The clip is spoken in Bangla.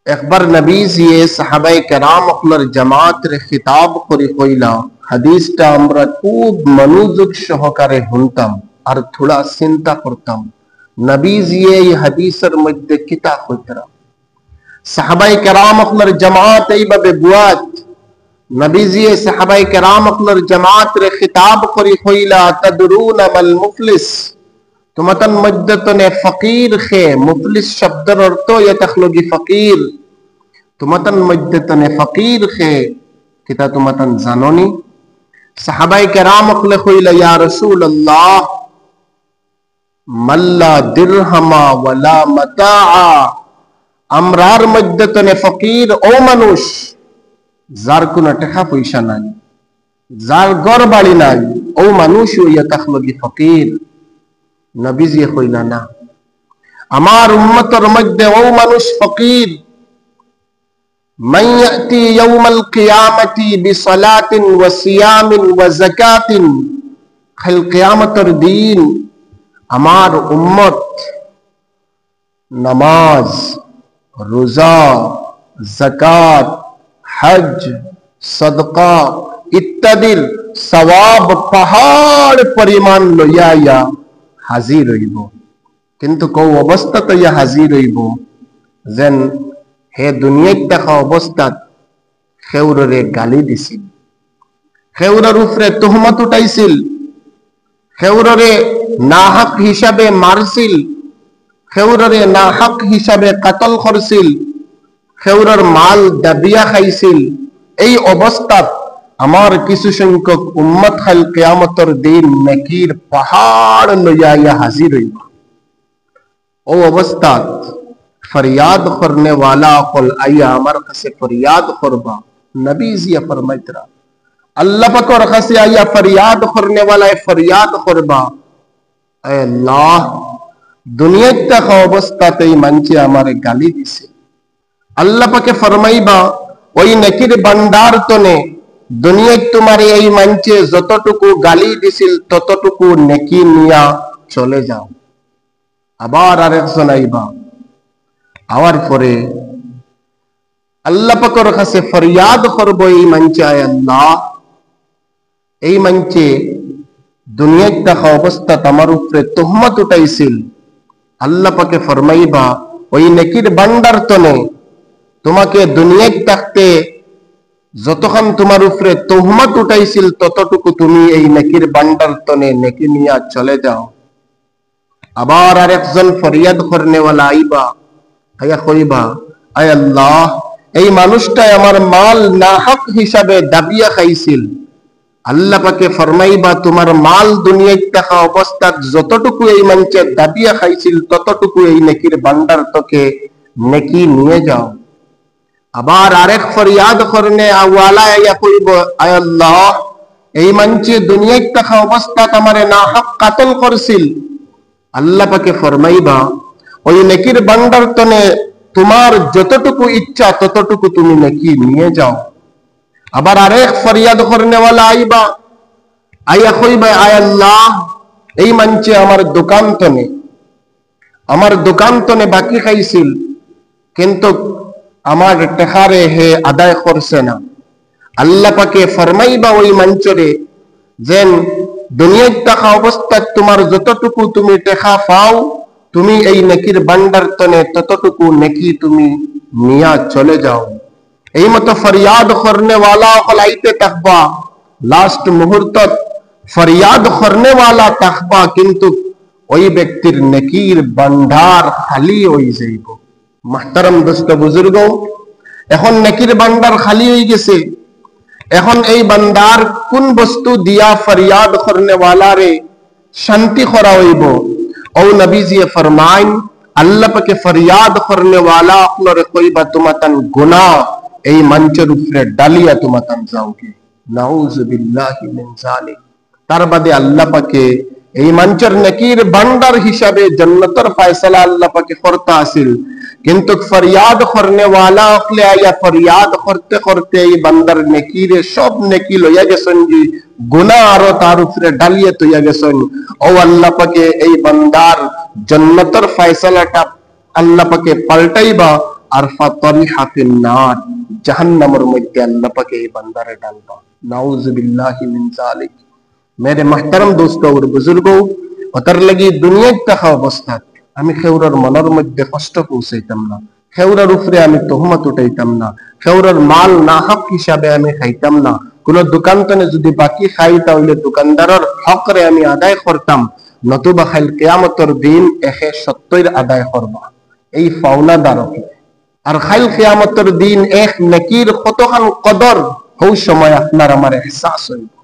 একবার নবীজিয়ে সাহাবায়ে কেরাম আপনার জামাত রে খিতাব করে কইলা, হাদিসটা আমরা খুব মনোযোগ সহকারে শুনতাম আর থোড়া চিন্তা করতাম নবীজিয়ে এই হাদিসের মধ্যে কিতা কইতরা। সাহাবায়ে কেরাম আপনার জামাত এইভাবে বুয়াত নবীজিয়ে সাহাবায়ে কেরাম আপনার জামাত রে খিতাব করে কইলা, তাদরুনা মাল মুফলিস, তোমাতন মধ্যতনে ফকির খে, মুফলিস শব্দের অর্থ ইতাখলুগি ফকির, তোমাতন মধ্যতনে ফকির খে কিতা তোমাতন জাননি? সাহাবায়ে কেরাম কলে কইলা, ইয়া রাসূলুল্লাহ মাল্লা দিরহামা ওয়ালা মাতাআ, আমরার মধ্যতনে ফকির ও মানুষ যার কোন টাকা পয়সা নাই, যার ঘর বাড়ি নাই, ও মানুষ ইতাখলুগি ফকির। নবীজি কইলা, না, আমার উম্মতের মধ্যে ও মানুষ ফকির। মান ইয়াতি ইয়াউমাল কিয়ামতি বিসালাতিন ওয়া সিয়ামিন ওয়া যাকাতিন, কাল কিয়ামতের দিন আমার উম্মত নামাজ, রোজা, যাকাত, হজ, সদকা ইত্যাদির সওয়াব পাহাড় পরিমাণ লইয়া হাজির হইব। কিন্তু কৌ অবস্থাতে ইয়া হাজির হইব যেন হে দুনিয়ায় দেখা অবস্থাত খেউরে গালি দিছিল, খেউরের উপরে তুহমত উঠাইছিল, খেউরে নাহক হিসাবে মারছিল, খেউরে নাহক হিসাবে কাতল করছিল, খেউরের মাল দাবিয়া খাইছিল। এই অবস্থাত আমার কিছু সংখ্যক উম্মত খাল কিয়ামতের দিন নেকির পাহাড় লইয়া হাজির হইব। ও অবস্থাত ফরিয়াদ করনে वाला কল আইয়া আমার কাছে ফরিয়াদ করবা। নবীজি ফরমাইতরা আল্লাহ পাকের কাছে আইয়া ফরিয়াদ করনে वाला ফরিয়াদ করবা, এ আল্লাহ দুনিয়াতে থাকা অবস্থাতেই মানছে আমারে গালি দিছে। আল্লাহ পাকে ফরমাইবা, ওই নেকির ভান্ডার তনে দুনিয়ায় তোমারে এই মানছে যতটুকু গালি দিছিল ততটুকু নেকি নিয়া চলে যাও। আবার আরেকজন আইবা, আওয়ার পরে আল্লাহ পাকের কাছে ফরিয়াদ করব এই মঞ্চে, আয় আল্লাহ এই মঞ্চে দুনিয়ায় থাকা অবস্থা আমার উপরে তুহমত উঠাইছিল। আল্লাহ পাকে ফরমাইবা, ওই নেকির ভান্ডার তনে তোমাকে দুনিয়ায় থাকতে যতক্ষণ তোমার উপরে তুহমত উঠাইছিল ততটুকু তুমি এই নেকির ভান্ডার তনে নেকি নিয়া চলে যাও। আবার আরেকজন ফরিয়াদ করনে वाला আইবা, আয়া কইবা, আয় আল্লাহ এই মানুষটা আমার মাল নাহক হিসাবে দাবিয়া খাইছিল। আল্লাহ পাকে ফরমাইবা, তোমার মাল দুনিয়ায় থাকা অবস্থাত যতটুকু এই মঞ্চে দাবিয়া খাইছিল ততটুকু এই নেকির ভান্ডার তোকে নেকি নিয়ে যাও। আবার আরেক ফরিয়াদ করনে ওয়ালা আয়া কইব, আয় আল্লাহ এই মঞ্চে দুনিয়ায় থাকা অবস্থাত আমারে নাহক কাতল করছিল। আল্লাহ পাকে ফরমাইবা, ওই নেকির ভান্ডার তনে তোমার যতটুকু ইচ্ছা ততটুকু তুমি নেকি নিয়ে যাও। আবার আরেক ফরিয়াদ করনে वाला আইবা, আয়া কইবা, আয় আল্লাহ এই মঞ্চে আমার দোকান তনে বাকি খাইছিল, কিন্তু আমার টাকারে হে আদায় করছে না। আল্লাহ পাকে ফরমাইবা ওই মঞ্চরে, যেন দুনিয়ায় থাকা অবস্থায় তোমার যতটুকু তুমি টাকা পাও তুমি এই নেকির ভান্ডার তনে ততটুকু নেকি তুমি নিয়া চলে যাও। এই মতো ফরিয়াদ করনে वाला হলাইতে থাকবা, লাস্ট মুহূর্তত ফরিয়াদ করনে वाला থাকবা, কিন্তু ওই ব্যক্তির নেকির ভান্ডার খালি হয়ে যাইব। মুহতারাম দোস্ত বুজুর্গ, এখন নেকির ভান্ডার খালি হয়ে গেছে। এখন এই বান্দার কোন বস্তু দিয়া ফরিয়াদ করনে वाला রে শান্তি করা হইব? ও নবীজি ফরমাইন, আল্লাহ পাকে ফরিয়াদ করনে वाला আপনারে কইবা, তোমাতন গুনাহ এই মঞ্চের উপরে ডালিয়া তোমাতন যাওগে। নাউযু বিল্লাহি মিন যালিক। তার বাদে আল্লাহ পাকে এই মঞ্চের নেকির ভান্ডার হিসাবে জান্নাতের ফয়সালা আল্লাহ পাকে করতে আসিল, কিন্তু ফরিয়াদ করনে वाला অকলে আয়া ফরিয়াদ করতে করতে এই বান্দার নেকিরে সব নেকি লইয়া গেছেন, জি গুনাহ আরো তার উপরে ডালিয়ে তৈয়া গেছেন। ও আল্লাহ পাকে এই বান্দার জান্নাতের ফয়সালাটা আল্লাহ পাকে পাল্টাইবা আর ফাতরিহা ফিন্নার, জাহান্নামের মধ্যে আল্লাহ পাকে এই বান্দারে ডালবা। নাউযুবিল্লাহি মিন যালিক। মেরে মুহতারাম দোস্ত और বুজুর্গো, ওটার লাগি দুনিয়ায় থাকা অবস্থা আমি খেউরার মনের মধ্যে কষ্ট পৌঁছাইতাম না, খেউরার উপরে আমি তহমত উঠাইতাম না, খেউরার মাল না হক হিসাবে আমি খাইতাম না। কোন দোকানতনে যদি বাকি খাই তাহলে দোকানদারের হকরে আমি আদায় করতাম, নতুবা খাইল কিয়ামতের দিন একে সত্যের আদায় করবা এই ফাওনাদারকে। আর খাইল কিয়ামতের দিন এক নেকির কতখান কদর ওই সময় আপনার আমার এহসাস হইব।